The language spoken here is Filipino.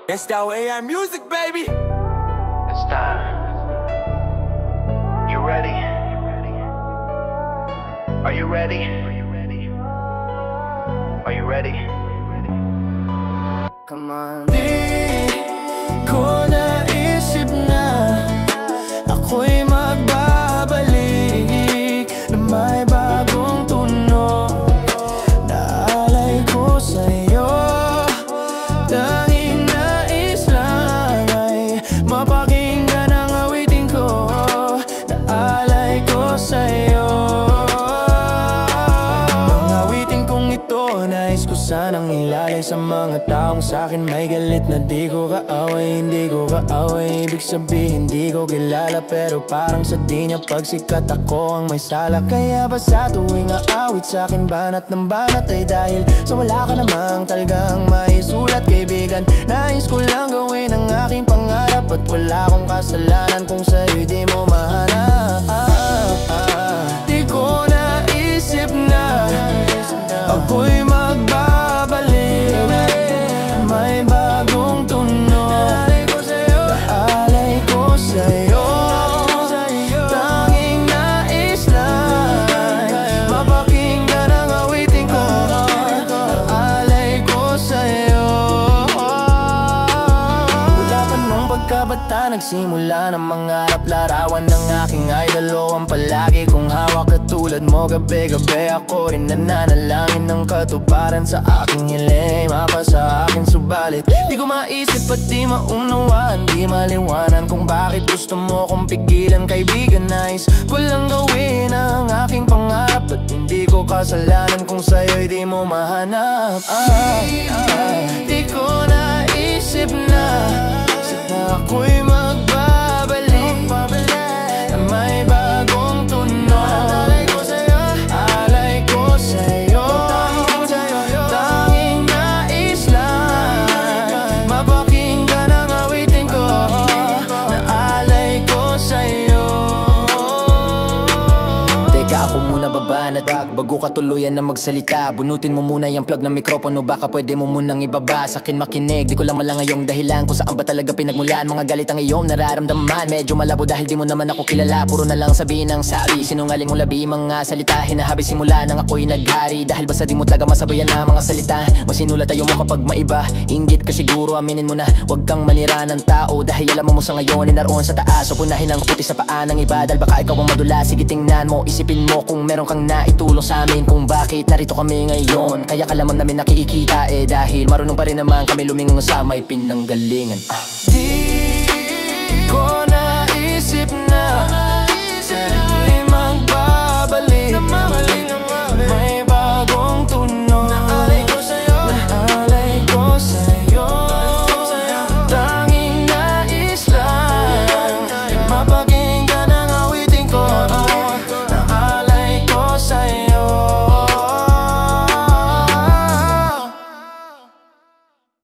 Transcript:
It's that way I'm music, baby. It's time. You ready? Are you ready? Are you ready? Come on. Di ko naisip na ako'y magbabalik na may bagong tunog. Naalay ko sa'yo, tanging nais lang ay mapakinggan ang awitin ko. Naalay ko sa'yo, ang awitin kong ito nais ko sanang ilalay sa mga taong sa'kin may galit na di ko kaaway. Hindi ko kaaway, ibig sabihin di ko kilala, pero parang sa di niya pagsikat ako ang may sala. Kaya ba sa tuwing aawit sa'kin banat ng banat ay dahil sa wala ka namang talagang maisulat, kaibigan. Nais ko lang gawin ang aking pangarap at wala akong kasalanan kung sa'yo'y di mo mahanap. Di ko naisip na ako'y magbabalik, may bagong tunog. Naalay ko sa'yo, tanging nais lang mapakinggan ang awitin ko. Naalay ko sa'yo. Mula pa nung pagkabata nagsimula ng mangarap, larawan ng aking idol ang palagi kong hawak. Katulad mo gabi-gabi ako rin nananalangin ng katuparan sa aking hiling, mapa sa akin. Subalit di ko maisip at di maunawaan, di maliwanan kung bakit gusto mo kong pigilan, kaibigan. Nais ko lang gawin ang aking pangarap at hindi ko kasalanan kung sa'yo'y di mo mahanap. Di ko naisip na ako'y magbabalik na may bagong tunog. Alay ko sa'yo, tanging nais lang mapakinggan ang awitin ko. Naalay ko sa'yo. Teka, ako muna baba na bago ka tuluyan na magsalita. Bunutin mo muna yung plug ng mikropono, baka pwede mo munang ibaba. Sa'kin makinig, di ko lang malang ngayong dahilan kung saan ba talaga pinagmulan. Mga galit ang iyong nararamdaman, medyo malabo dahil di mo naman ako kilala. Puro na lang sabihin ang sabi, sinungaling mo labi mga salita. Hinahabi simula nang ako'y naghari, dahil basta di mo talaga masabayan na mga salita. Masinulat tayo mo kapag maiba, inggit ka siguro, aminin mo na. Huwag kang manira ng tao dahil alam mo sa ngayon ay naroon sa taas. So punahin ang puti sa paa ng iba dahil baka ikaw ang madula. Sige tingnan mo, isipin mo kung meron kang naitulong sa amin, kung bakit narito kami ngayon. Kaya ka lamang namin nakikita dahil marunong pa rin naman kami lumingon sa may pinanggalingan. Di ko naisip na sa'yo'y magbabalik na may bagong tunog. Naalay ko sa'yo, tanging nais lang mapakinggan